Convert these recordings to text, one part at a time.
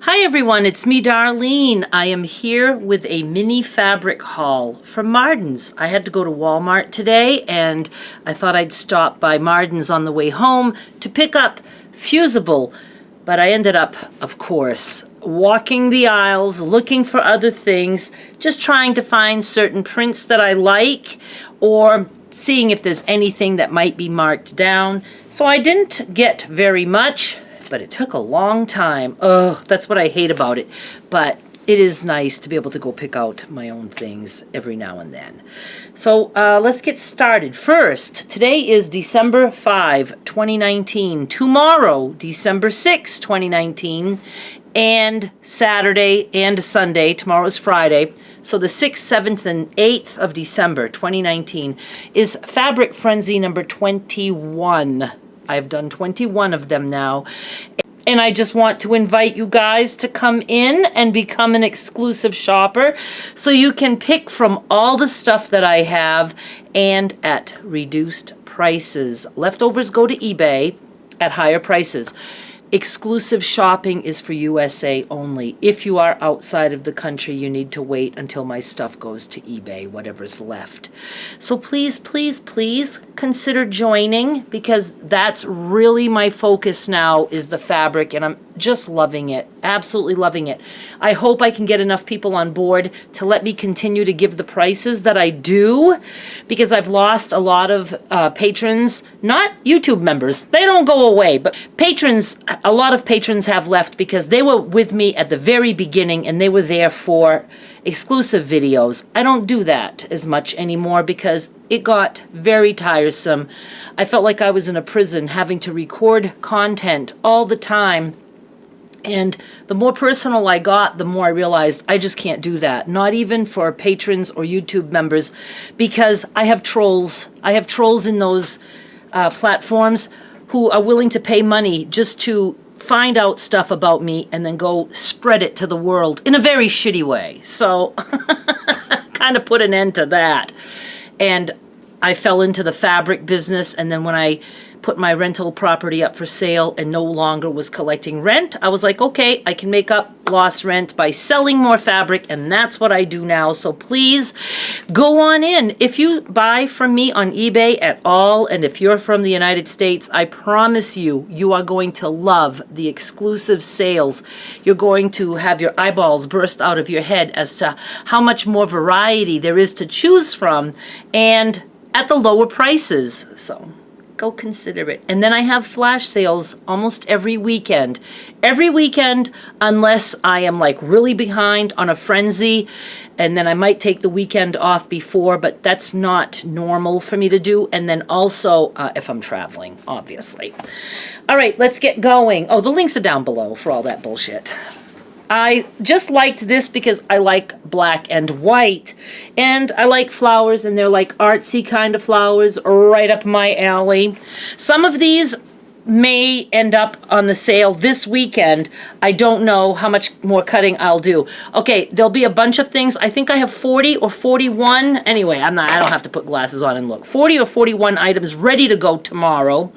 Hi everyone, it's me Darlene. I am here with a mini fabric haul from Marden's. I had to go to Walmart today and I thought I'd stop by Marden's on the way home to pick up Fusible, but I ended up, of course, walking the aisles, looking for other things, just trying to find certain prints that I like or seeing if there's anything that might be marked down. So I didn't get very much, but it took a long time. Ugh, that's what I hate about it. But it is nice to be able to go pick out my own things every now and then. So let's get started. First, today is December 5, 2019. Tomorrow, December 6, 2019, and Saturday and Sunday, tomorrow's Friday, so the 6th, 7th, and 8th of December 2019 is Fabric Frenzy number 21. I've done 21 of them now. And I just want to invite you guys to come in and become an exclusive shopper so you can pick from all the stuff that I have and at reduced prices. Leftovers go to eBay at higher prices. Exclusive shopping is for USA only. If you are outside of the country, you need to wait until my stuff goes to eBay, whatever's left. So please, please, please consider joining, because that's really my focus now, is the fabric, and I'm just loving it, absolutely loving it. I hope I can get enough people on board to let me continue to give the prices that I do, because I've lost a lot of patrons, not YouTube members, they don't go away, but patrons. A lot of patrons have left because they were with me at the very beginning and they were there for exclusive videos. I don't do that as much anymore because it got very tiresome. I felt like I was in a prison having to record content all the time. And the more personal I got, the more I realized I just can't do that. Not even for patrons or YouTube members, because I have trolls. I have trolls in those platforms who are willing to pay money just to find out stuff about me and then go spread it to the world in a very shitty way. So kind of put an end to that. And I fell into the fabric business, and then when I put my rental property up for sale and no longer was collecting rent, I was like, okay, I can make up lost rent by selling more fabric, and that's what I do now. So please go on in. If you buy from me on eBay at all, and if you're from the United States, I promise you, you are going to love the exclusive sales. You're going to have your eyeballs burst out of your head as to how much more variety there is to choose from, and at the lower prices. So go consider it. And then I have flash sales almost every weekend. Every weekend, unless I am like really behind on a frenzy, and then I might take the weekend off before, but that's not normal for me to do. And then also if I'm traveling, obviously. All right, let's get going. Oh, the links are down below for all that bullshit. I just liked this because I like black and white, and I like flowers, and they're like artsy kind of flowers, right up my alley. Some of these may end up on the sale this weekend. I don't know how much more cutting I'll do. Okay, there'll be a bunch of things. I think I have 40 or 41. Anyway, I don't have to put glasses on and look. 40 or 41 items ready to go tomorrow.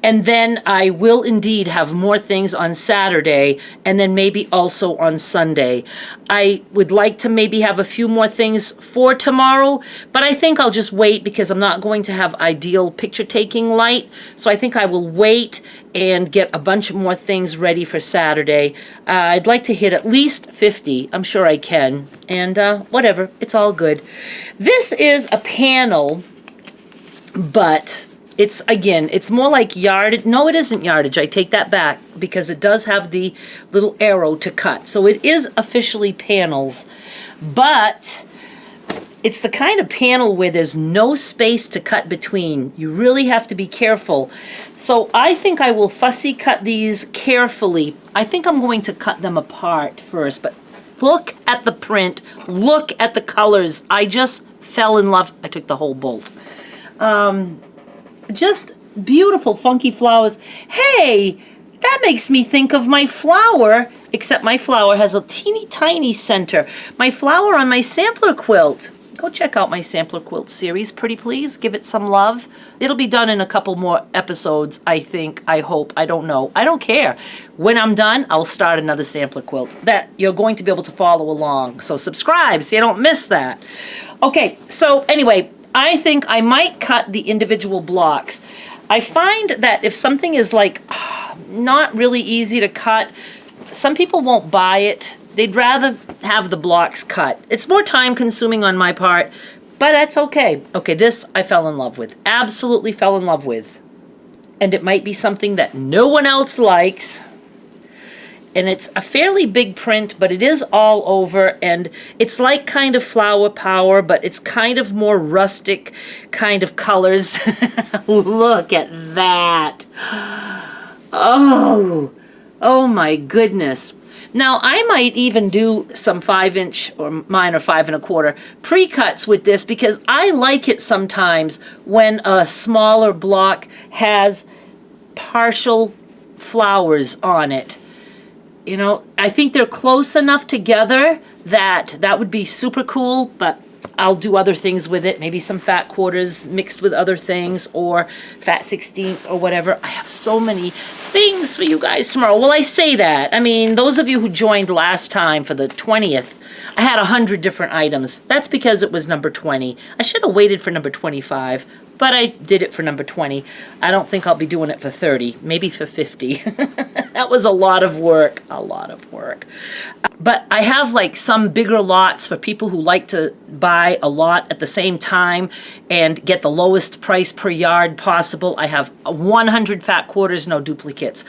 And then I will indeed have more things on Saturday, and then maybe also on Sunday. I would like to maybe have a few more things for tomorrow, but I think I'll just wait because I'm not going to have ideal picture taking light. So I think I will wait and get a bunch more things ready for Saturday. I'd like to hit at least 50. I'm sure I can. And whatever, it's all good. This is a panel, but it's, again, it's more like yardage. No, it isn't yardage. I take that back because it does have the little arrow to cut. So it is officially panels, but it's the kind of panel where there's no space to cut between. You really have to be careful. So I think I will fussy cut these carefully. I think I'm going to cut them apart first, but look at the print. Look at the colors. I just fell in love. I took the whole bolt. Just beautiful, funky flowers. Hey, that makes me think of my flower, except my flower has a teeny tiny center. My flower on my sampler quilt. go check out my sampler quilt series, pretty please. Give it some love. It'll be done in a couple more episodes, I think, I hope. I don't know. I don't care. When I'm done, I'll start another sampler quilt that you're going to be able to follow along. So subscribe so you don't miss that. Okay, so anyway, I think I might cut the individual blocks. I find that if something is like not really easy to cut, some people won't buy it. They'd rather have the blocks cut. It's more time consuming on my part, but that's okay. Okay, this I fell in love with. Absolutely fell in love with. And it might be something that no one else likes. And it's a fairly big print, but it is all over, and it's like kind of Flower Power, but it's kind of more rustic kind of colors. Look at that. Oh my goodness. Now, I might even do some 5-inch, or mine are 5 1/4, pre-cuts with this, because I like it sometimes when a smaller block has partial flowers on it. You know, I think they're close enough together that that would be super cool, but I'll do other things with it. Maybe some fat quarters mixed with other things, or fat 16ths or whatever. I have so many things for you guys tomorrow. Well, I say that. I mean, those of you who joined last time for the 20th, I had 100 different items. That's because it was number 20. I should have waited for number 25, but I did it for number 20. I don't think I'll be doing it for 30, maybe for 50. That was a lot of work, a lot of work. But I have like some bigger lots for people who like to buy a lot at the same time and get the lowest price per yard possible. I have 100 fat quarters, no duplicates.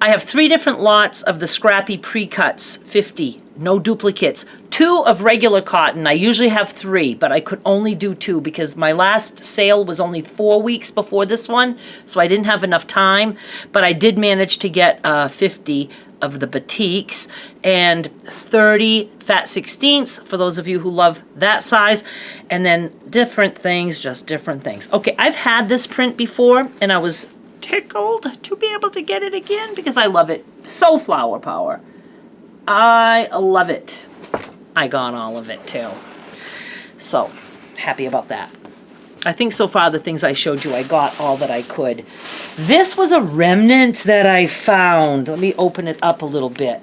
I have 3 different lots of the scrappy pre-cuts, 50, no duplicates. 2 of regular cotton. I usually have 3, but I could only do 2 because my last sale was only 4 weeks before this one, so I didn't have enough time. But I did manage to get 50 of the batiks and 30 fat 16ths for those of you who love that size, and then different things, just different things. Okay, I've had this print before, and I was tickled to be able to get it again because I love it. So Flower Power. I love it. I got all of it too. So happy about that. I think so far the things I showed you, I got all that I could. This was a remnant that I found. Let me open it up a little bit.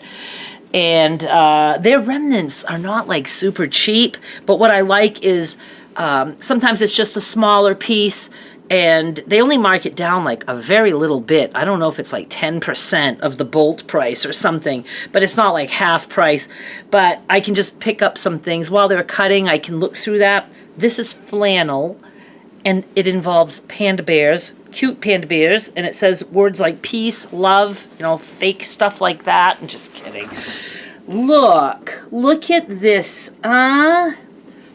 And their remnants are not like super cheap, but what I like is sometimes it's just a smaller piece, and they only mark it down like a very little bit. I don't know if it's like 10% of the bolt price or something, but it's not like half price. But I can just pick up some things while they're cutting. I can look through that. This is flannel, and it involves panda bears, cute panda bears, and it says words like peace, love, you know, fake stuff like that. I'm just kidding. Look at this. And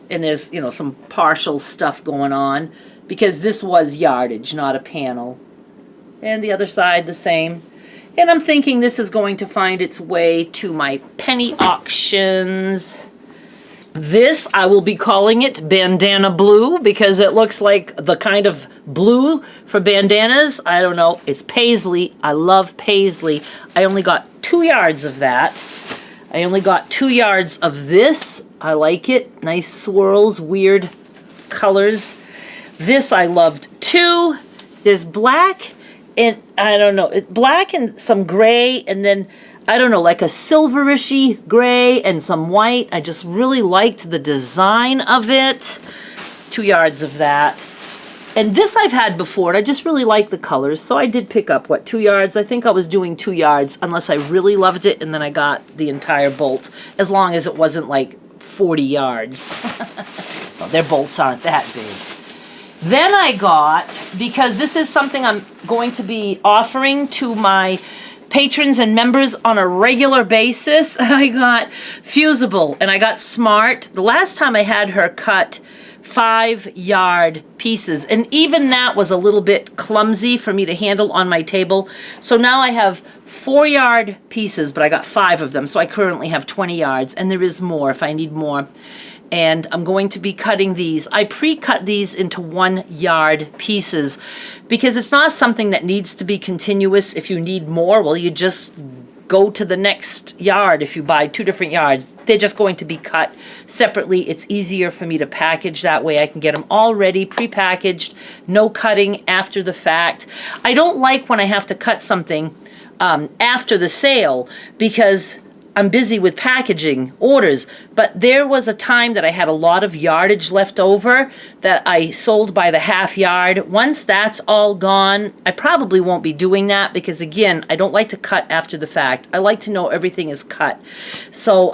there's, you know, some partial stuff going on, because this was yardage, not a panel. And the other side the same. And I'm thinking this is going to find its way to my penny auctions. This, I will be calling it bandana blue, because it looks like the kind of blue for bandanas. I don't know. It's paisley. I love paisley. I only got 2 yards of that. I only got 2 yards of this. I like it. Nice swirls, weird colors. This I loved too. There's black and I don't know, black and some gray, and then I don't know, like a silverishy gray and some white. I just really liked the design of it. 2 yards of that. And this I've had before, and I just really like the colors, so I did pick up, what, 2 yards? I think I was doing 2 yards, unless I really loved it, and then I got the entire bolt, as long as it wasn't like 40 yards. Well, their bolts aren't that big. Then I got, because this is something I'm going to be offering to my patrons and members on a regular basis, I got Fusible and I got Smart. The last time I had her cut 5-yard pieces, and even that was a little bit clumsy for me to handle on my table. So now I have 4-yard pieces, but I got 5 of them, so I currently have 20 yards, and there is more if I need more. And I'm going to be cutting these. I pre-cut these into 1-yard pieces because it's not something that needs to be continuous. If you need more, well, you just go to the next yard if you buy 2 different yards. They're just going to be cut separately. It's easier for me to package that way. I can get them all ready, pre-packaged, no cutting after the fact. I don't like when I have to cut something after the sale because I'm busy with packaging orders, but there was a time that I had a lot of yardage left over that I sold by the half yard. Once that's all gone, I probably won't be doing that because, again, I don't like to cut after the fact. I like to know everything is cut. So,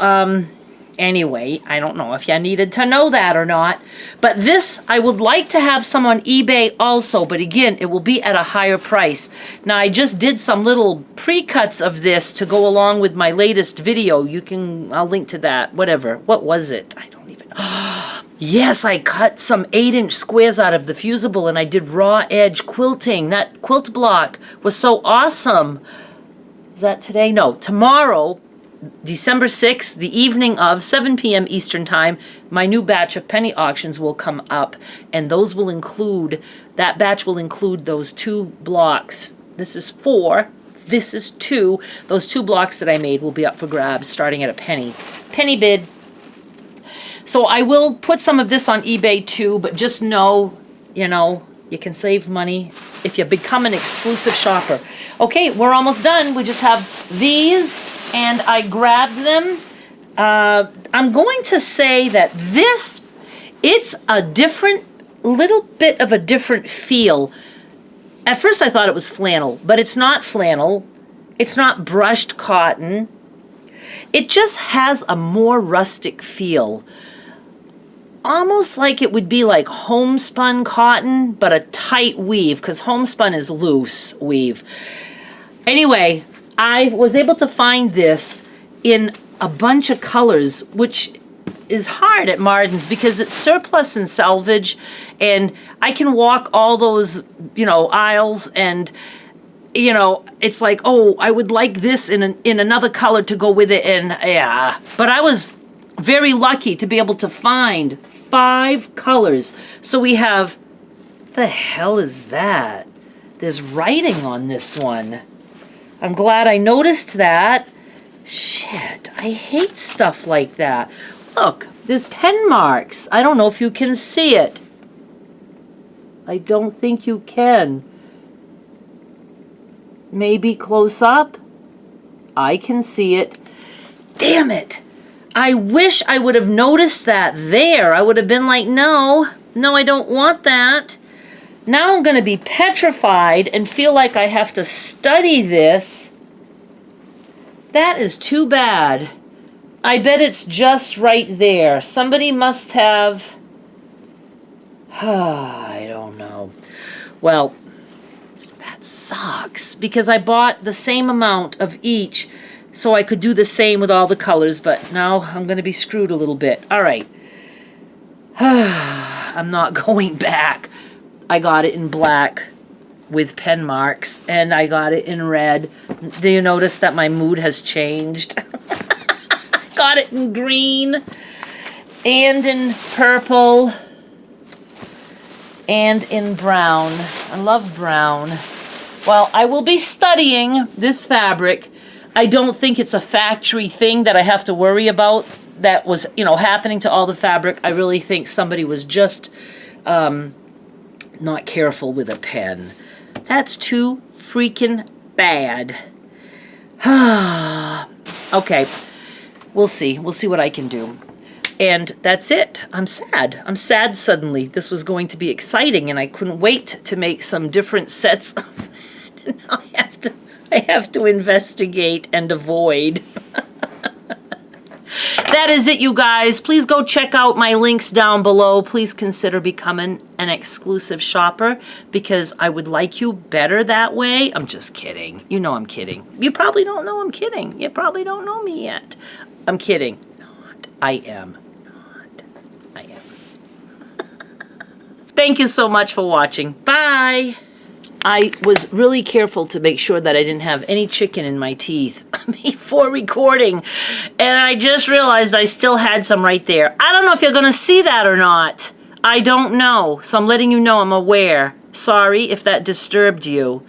anyway, I don't know if you needed to know that or not. But this, I would like to have some on eBay also, but again, it will be at a higher price. Now, I just did some little pre-cuts of this to go along with my latest video. I'll link to that, whatever. What was it? I don't even know. Yes, I cut some 8-inch squares out of the fusible and I did raw edge quilting. That quilt block was so awesome. Is that today? No, tomorrow, December 6th, the evening of 7 p.m. Eastern Time, my new batch of penny auctions will come up, and that batch will include those 2 blocks. This is 4, this is 2. Those 2 blocks that I made will be up for grabs starting at a penny. Penny bid. So I will put some of this on eBay too, but just know, you can save money if you become an exclusive shopper. Okay, we're almost done. We just have these. And I grabbed them. I'm going to say that it's a little bit of a different feel. At first I thought it was flannel, but it's not flannel. It's not brushed cotton. It just has a more rustic feel. Almost like it would be like homespun cotton, but a tight weave, because homespun is loose weave. Anyway, I was able to find this in a bunch of colors, which is hard at Marden's because it's surplus and salvage, and I can walk all those, aisles, and, it's like, oh, I would like this in another color to go with it, and yeah. But I was very lucky to be able to find 5 colors. So we have, the hell is that? There's writing on this one. I'm glad I noticed that. Shit, I hate stuff like that. Look, there's pen marks. I don't know if you can see it. I don't think you can. Maybe close up? I can see it. Damn it. I wish I would have noticed that there. I would have been like, no, I don't want that. Now I'm going to be petrified and feel like I have to study this. That is too bad. I bet it's just right there. Somebody must have... I don't know. Well, that sucks because I bought the same amount of each so I could do the same with all the colors, but now I'm going to be screwed a little bit. All right. I'm not going back. I got it in black with pen marks, and I got it in red. Do you notice that my mood has changed? Got it in green, and in purple, and in brown. I love brown. Well, I will be studying this fabric. I don't think it's a factory thing that I have to worry about that was, happening to all the fabric. I really think somebody was just... not careful with a pen. That's too freaking bad. Okay, we'll see. We'll see what I can do. And that's it. I'm sad. I'm sad suddenly. This was going to be exciting, and I couldn't wait to make some different sets. Now I have to investigate and avoid. That is it, you guys. Please go check out my links down below. Please consider becoming an exclusive shopper because I would like you better that way. I'm just kidding. You know I'm kidding. You probably don't know I'm kidding. You probably don't know me yet. I'm kidding. Not. I am. Not. I am. Thank you so much for watching. Bye. I was really careful to make sure that I didn't have any chicken in my teeth before recording. And I just realized I still had some right there. I don't know if you're going to see that or not. I don't know. So I'm letting you know I'm aware. Sorry if that disturbed you.